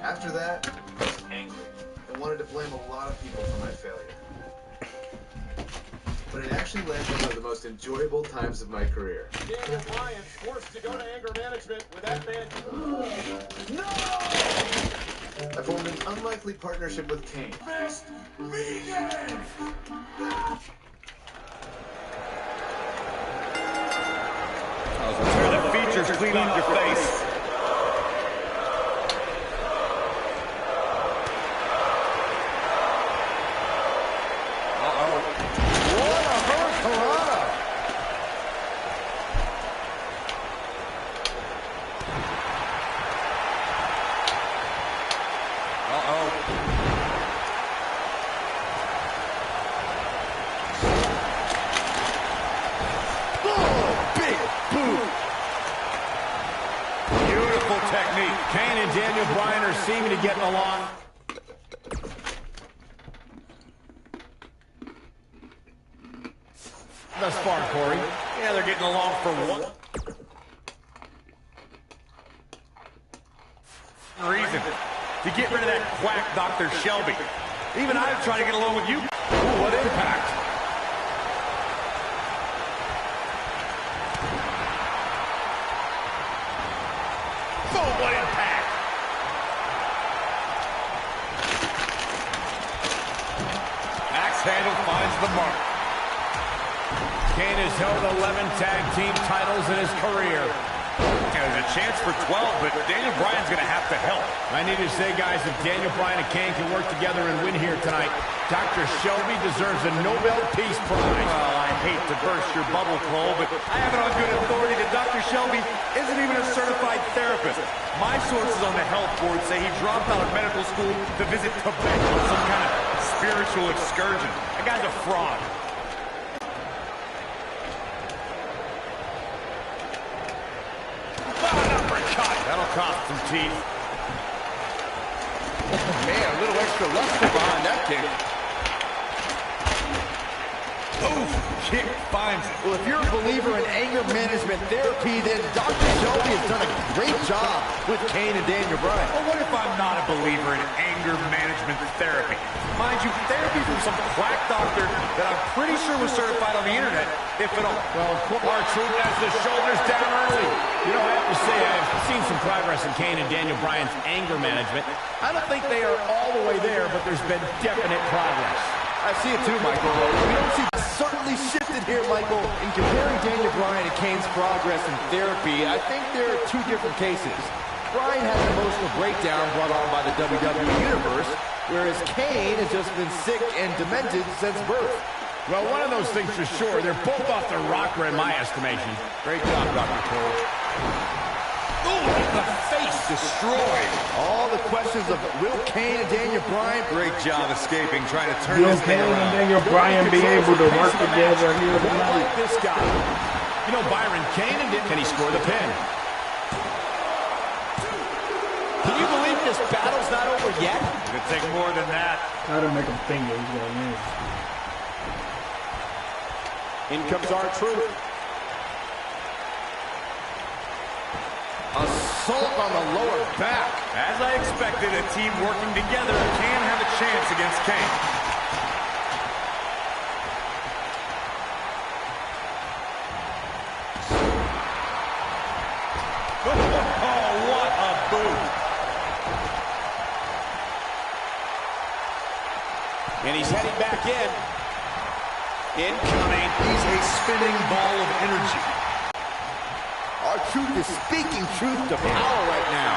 After that, I was angry and wanted to blame a lot of people for my failure. But it actually led to one of the most enjoyable times of my career. Daniel Bryan forced to go to anger management with that man. No! I formed an unlikely partnership with Kane. Best vegan! Tear the features clean off your face. Technique. Kane and Daniel Bryan are seeming to get along. Thus far, Corey. Yeah, they're getting along for one reason. To get rid of that quack Dr. Shelby. Even I've tried to get along with you. Ooh, what impact. What impact! Axe handle finds the mark. Kane has held 11 tag team titles in his career. There's a chance for 12, but Daniel Bryan's going to have to help. I need to say, guys, if Daniel Bryan and Kane can work together and win here tonight, Dr. Shelby deserves a Nobel Peace Prize. Well, I hate to burst your bubble, Cole, but I have it on good authority that Dr. Shelby isn't even a certified therapist. My sources on the health board say he dropped out of medical school to visit Tibet on some kind of spiritual excursion. That guy's a fraud. That'll cost some teeth. Man, a little extra luster behind that kick. Oof, kick finds it. Well, if you're a believer in anger management therapy, then Dr. Shelby has done a great job with Kane and Daniel Bryan. Well, what if I'm not a believer in anger management therapy? Mind you, therapy from some quack doctor that I'm pretty sure was certified on the internet, if at all. Well, R-Truth has the shoulders down early. You know, I have to say, I've seen some progress in Kane and Daniel Bryan's anger management. I don't think they are all the way there, but there's been definite progress. I see it too, Michael. We don't see certainly shifted here, Michael. In comparing Daniel Bryan and Kane's progress in therapy, I think there are two different cases. Bryan had an emotional breakdown brought on by the WWE Universe, whereas Kane has just been sick and demented since birth. Well, one of those things for sure. They're both off the rocker in my estimation. Great job, Dr. Cole. Ooh, the face destroyed. All the questions of will Kane and Daniel Bryan. Great job escaping, trying to turn Will this thing Kane around. and Daniel Bryan be able to work together here I tonight? like this guy. You know, Byron, Kane and can he score the pin? Can you believe this battle's not over yet? It could take more than that. Try to make him think that he's going to win. In comes R-Truth. Assault on the lower back. As I expected, a team working together can have a chance against Kane. Oh, what a boot. And he's heading back in. Incoming. He's a spinning ball of energy. R-Truth is speaking truth to power right now.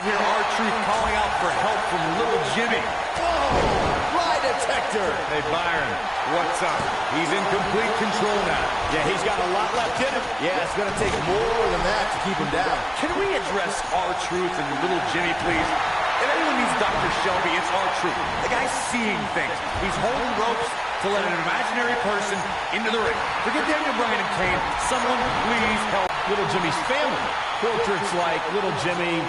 Here, R-Truth calling out for help from little Jimmy. Whoa! Lie detector! Hey, Byron, what's up? He's in complete control now. Yeah, he's got a lot left in him. Yeah, it's going to take more than that to keep him down. Can we address R-Truth and little Jimmy, please? If anyone needs Dr. Shelby, it's R-Truth. The guy's seeing things. He's holding ropes to let an imaginary person into the ring. Forget Daniel Bryan and Kane. Someone please help Little Jimmy's family. Portraits like Little Jimmy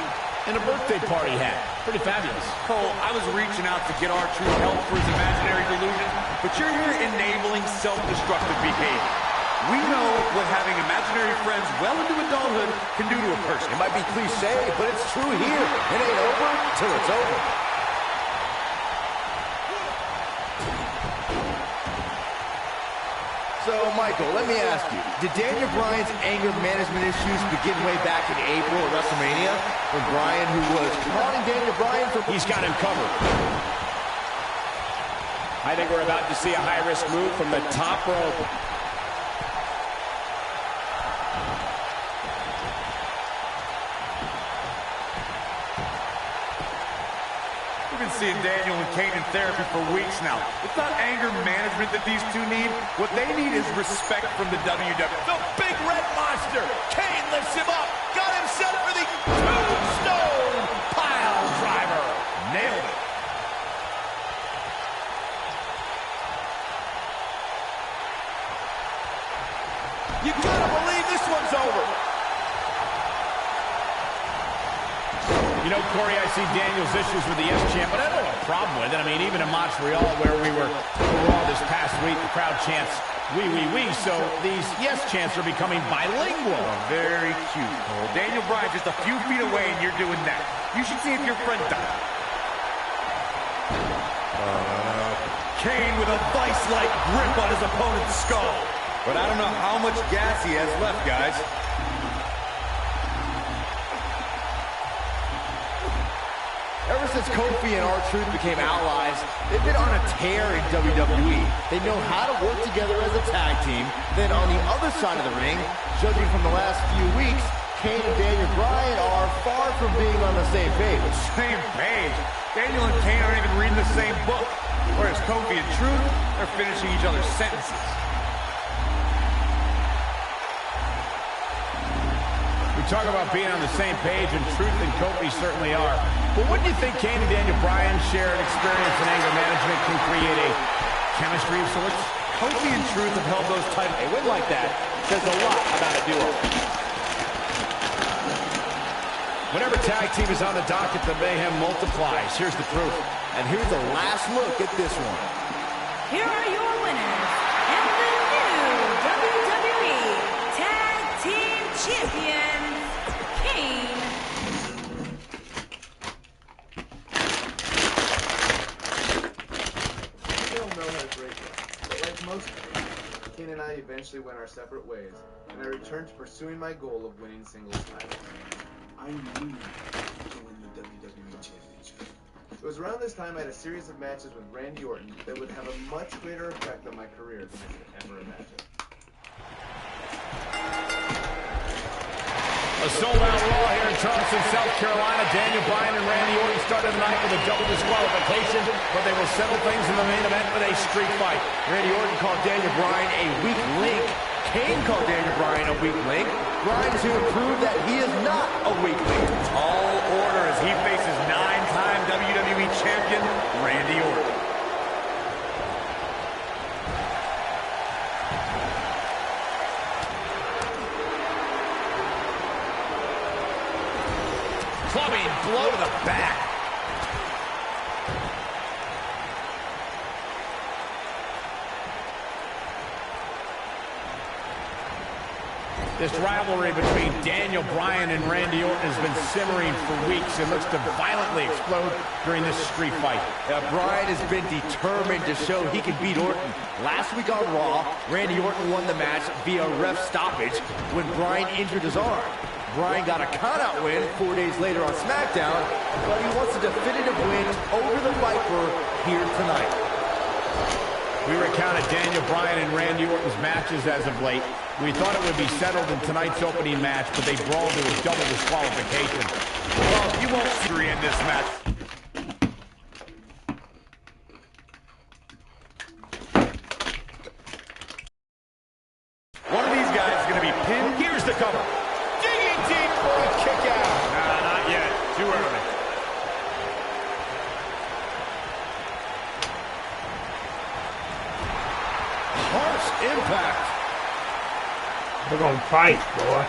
and a birthday party hat. Pretty fabulous. Cole, I was reaching out to get R-Truth help for his imaginary delusion, but you're here enabling self-destructive behavior. We know what having imaginary friends well into adulthood can do to a person. It might be cliche, but it's true here. It ain't over till it's over. So, Michael, let me ask you, did Daniel Bryan's anger management issues begin way back in April at WrestleMania when Bryan, who was taunting Daniel Bryan for... He's got him covered. I think we're about to see a high-risk move from the top rope. We've been seeing Daniel and Kane in therapy for weeks now. It's not anger management that these two need. What they need is respect from the WWE. The big red monster. Kane lifts him up. Got him set for the tombstone pile driver. Nailed it. You gotta believe this one's over. You know, Corey, I see Daniel's issues with the S chant, but I don't have a problem with it. I mean, even in Montreal, where we were Raw this past week, the crowd chants, "We, we, we." So these yes chants are becoming bilingual. Oh, very cute, Cole. Daniel Bryan just a few feet away, and you're doing that. You should see if your friend died. Kane with a vice-like grip on his opponent's skull. But I don't know how much gas he has left, guys. Ever since Kofi and R-Truth became allies, they've been on a tear in WWE. They know how to work together as a tag team. Then on the other side of the ring, judging from the last few weeks, Kane and Daniel Bryan are far from being on the same page. Same page? Daniel and Kane aren't even reading the same book. Whereas Kofi and Truth, they're finishing each other's sentences. We talk about being on the same page, and Truth and Kofi certainly are. But wouldn't you think Kane and Daniel Bryan shared experience in anger management can create a chemistry of sorts? Kofi and Truth have held those titles. A win like that says a lot about a duo. Whenever tag team is on the docket, the mayhem multiplies. Here's the proof. And here's a last look at this one. Here are your winners, and the new WWE Tag Team Champions, Kane Don't know how to break it, but like most people, Kane and I eventually went our separate ways, and I returned to pursuing my goal of winning singles titles. I knew to win the WWE Championship. It was around this time I had a series of matches with Randy Orton that would have a much greater effect on my career than I could ever imagine. A sold-out Raw here in Charleston, South Carolina. Daniel Bryan and Randy Orton started the night with a double disqualification, but they will settle things in the main event with a street fight. Randy Orton called Daniel Bryan a weak link. Kane called Daniel Bryan a weak link. Bryan's here to prove that he is not a weak link. Tall order as he faces 9-time WWE Champion Randy Orton. Clubbing blow to the back. This rivalry between Daniel Bryan and Randy Orton has been simmering for weeks and looks to violently explode during this street fight. Bryan has been determined to show he can beat Orton. Last week on Raw, Randy Orton won the match via ref stoppage when Bryan injured his arm. Bryan got a countout win 4 days later on SmackDown, but he wants a definitive win over the Viper here tonight. We recounted Daniel Bryan and Randy Orton's matches as of late. We thought it would be settled in tonight's opening match, but they brawled to a double disqualification. Well, you won't see in this match. One of these guys is going to be pinned. Here's the cover. Digging deep for a kick out. Nah, not yet. Too early. Harsh impact. They're gonna fight, boy.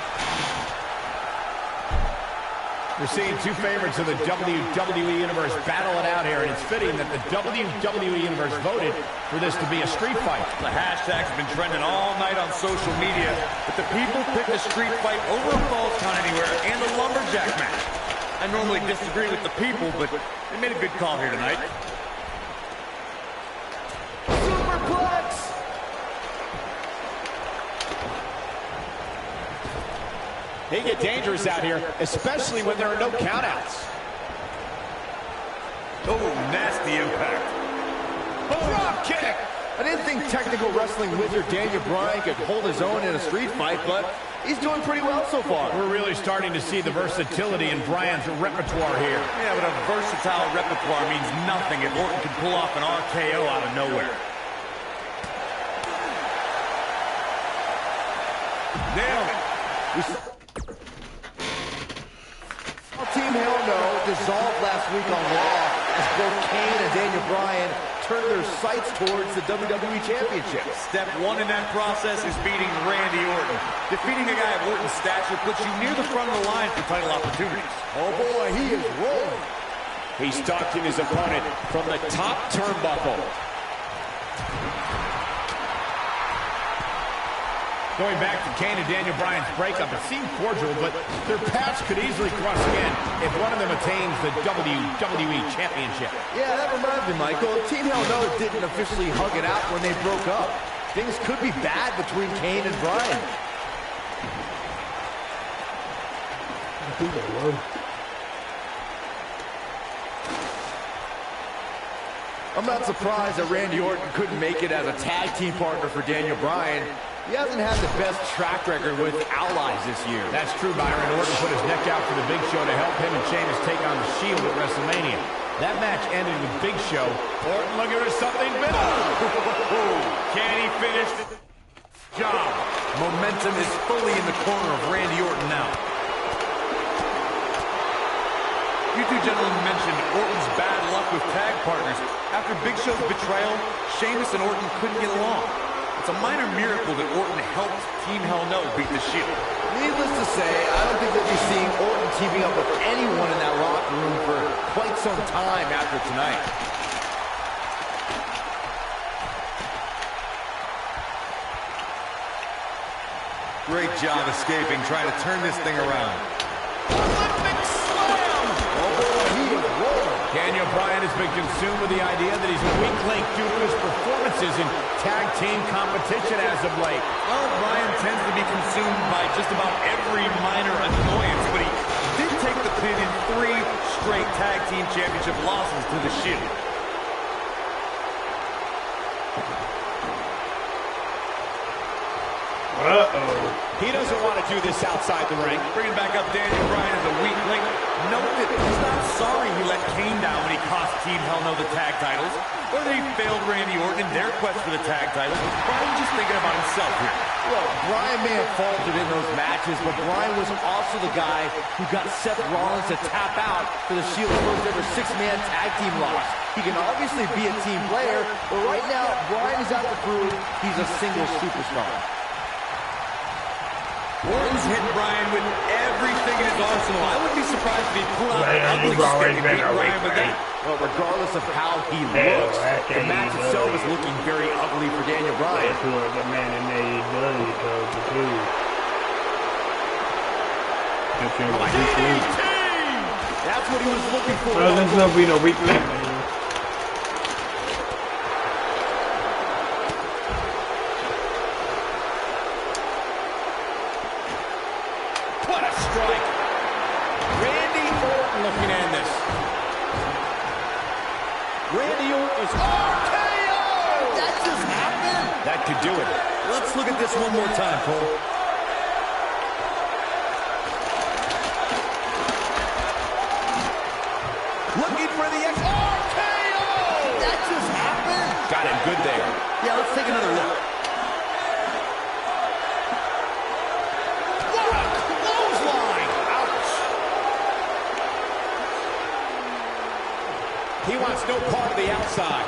We're seeing two favorites of the WWE Universe battle it out here, and it's fitting that the WWE Universe voted for this to be a street fight. The hashtag's been trending all night on social media, but the people picked a street fight over a Falls Count Anywhere and a lumberjack match. I normally disagree with the people, but they made a good call here tonight. Superplex! They get dangerous out here, especially when there are no countouts. Oh, nasty impact. Drop kick! I didn't think technical wrestling wizard Daniel Bryan could hold his own in a street fight, but he's doing pretty well so far. We're really starting to see the versatility in Bryan's repertoire here. Yeah, but a versatile repertoire means nothing if Orton can pull off an RKO out of nowhere. Nailed. Team Hell No dissolved last week on Raw as both Kane and Daniel Bryan turned their sights towards the WWE Championship. Step one in that process is beating Randy Orton. Defeating a guy of Orton's stature puts you near the front of the line for title opportunities. Oh boy, he is rolling. He's stalking his opponent from the top turnbuckle. Going back to Kane and Daniel Bryan's breakup, it seemed cordial, but their paths could easily cross again if one of them attains the WWE Championship. Yeah, that reminds me, Michael. Team Hell No didn't officially hug it out when they broke up. Things could be bad between Kane and Bryan. I'm not surprised that Randy Orton couldn't make it as a tag team partner for Daniel Bryan. He hasn't had the best track record with allies this year. That's true, Byron. Orton put his neck out for the Big Show to help him and Sheamus take on the Shield at WrestleMania. That match ended with Big Show. Orton looking for something big. Can he finish the job? Momentum is fully in the corner of Randy Orton now. You two gentlemen mentioned Orton's bad luck with tag partners. After Big Show's betrayal, Sheamus and Orton couldn't get along. It's a minor miracle that Orton helped Team Hell No beat the Shield. Needless to say, I don't think we'll be seeing Orton teaming up with anyone in that locker room for quite some time after tonight. Great job escaping, trying to turn this thing around. Olympic slam! Oh boy, he is rolling. Daniel Bryan has been consumed with the idea that he's a weak link due to his performances in tag team competition as of late. Well, Bryan tends to be consumed by just about every minor annoyance, but he did take the pin in 3 straight tag team championship losses to the Shield. He doesn't want to do this outside the ring. Bringing back up Daniel Bryan as a weak link. Note that he's not sorry he let Kane down when he cost Team Hell No the tag titles, or that he failed Randy Orton in their quest for the tag titles. Bryan's just thinking about himself here. Well, Bryan may have faltered in those matches, but Bryan was also the guy who got Seth Rollins to tap out for the Shield's first ever 6-man tag team loss. He can obviously be a team player, but right now, Bryan is out to prove he's a single superstar. Orton's hitting Bryan with everything in his arsenal. I wouldn't be surprised if he pulled out an ugly stick and beat Bryan with that. Well, regardless of how he looks, the match itself is looking very ugly for Daniel Bryan. The man in AEW told the truth. That's what he was looking for. Well, there's no be no weak link, man. What a strike. Randy Orton looking at this. Randy Orton's RKO! That just happened. That could do it. Let's look at this one more time, Cole. Looking for the RKO! That just happened. Got him good there. Yeah, let's take another look. What a clothesline! Ouch. He wants no part of the outside.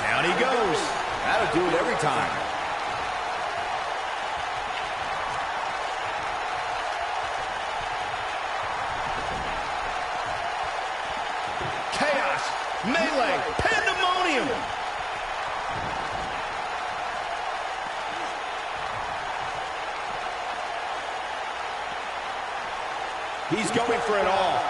Down he goes. That'll do it every time. He's going for it all.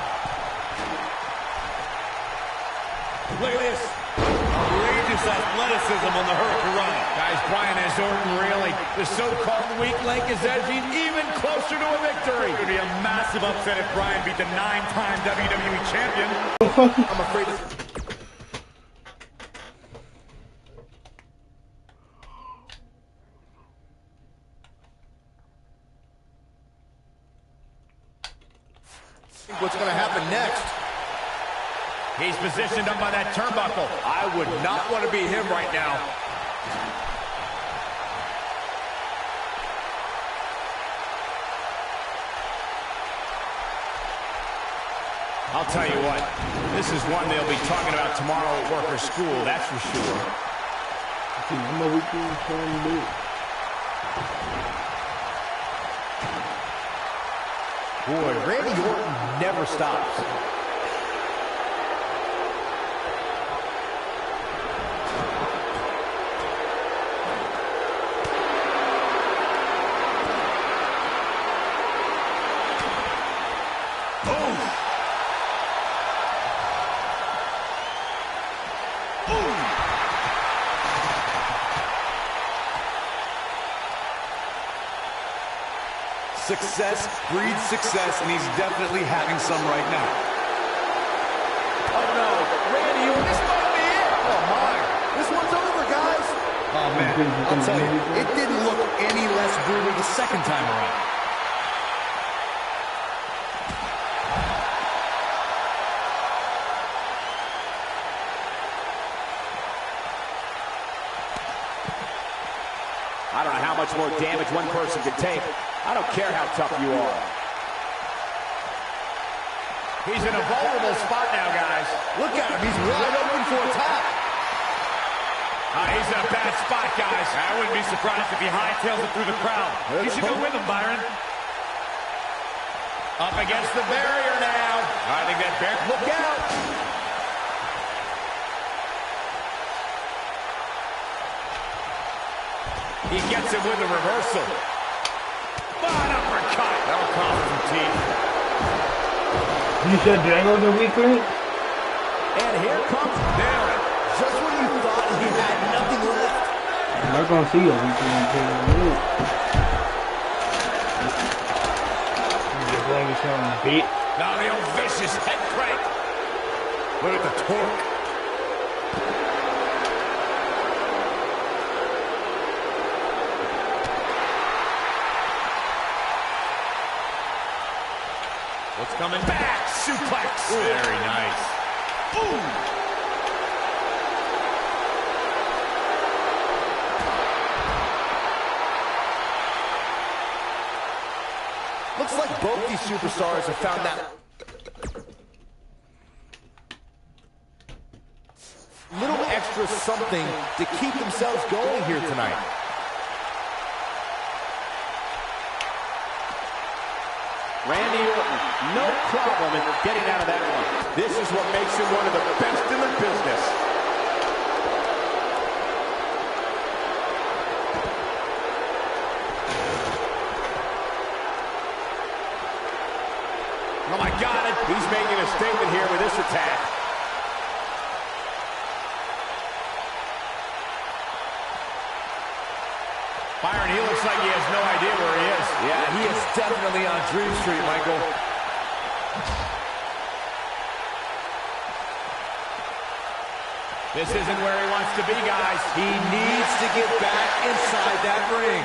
Look at this. Outrageous athleticism on the Hurricane. Guys, Bryan has Orton reeling. The so-called weak link is edging even closer to a victory. It would be a massive upset if Bryan beat the 9-time WWE champion. I'm afraid what's going to happen next? He's positioned up by that turnbuckle. I would not want to be him right now. I'll tell you what, this is one they'll be talking about tomorrow at work or school, that's for sure. I'm a weekend trying to do it. Boy, Randy Orton never stops. Success breeds success, and he's definitely having some right now. Oh no, Randy, this might be it. Oh my, this one's over, guys. Oh man, I'll tell you, it didn't look any less brutal the second time around. I don't know how much more damage one person can take. I don't care how tough you are. He's in a vulnerable spot now, guys. Look at him, he's wide open for a tap. He's in a bad spot, guys. I wouldn't be surprised if he hightails it through the crowd. You should go with him, Byron. Up against the barrier now. I think that barrier... Look out. He gets it with a reversal. An uppercut. That'll cost some teeth. You said Drago's a weak link? And here comes Darren. Just when you thought he had nothing left. I'm not going to see a weak link here in a minute. You're going to show him beat. Now the old vicious head crank. Look at the torque. What's coming back? Suplex. Very nice. Boom. Looks like both these superstars have found that little extra something to keep themselves going here tonight. Randy Orton, no problem in getting out of that one. This is what makes him one of the best in the business. Oh my God, he's making a statement here with this attack. Byron, he looks like he has no idea where he is. Yeah, he is definitely on Dream Street, Michael. This isn't where he wants to be, guys. He needs to get back inside that ring.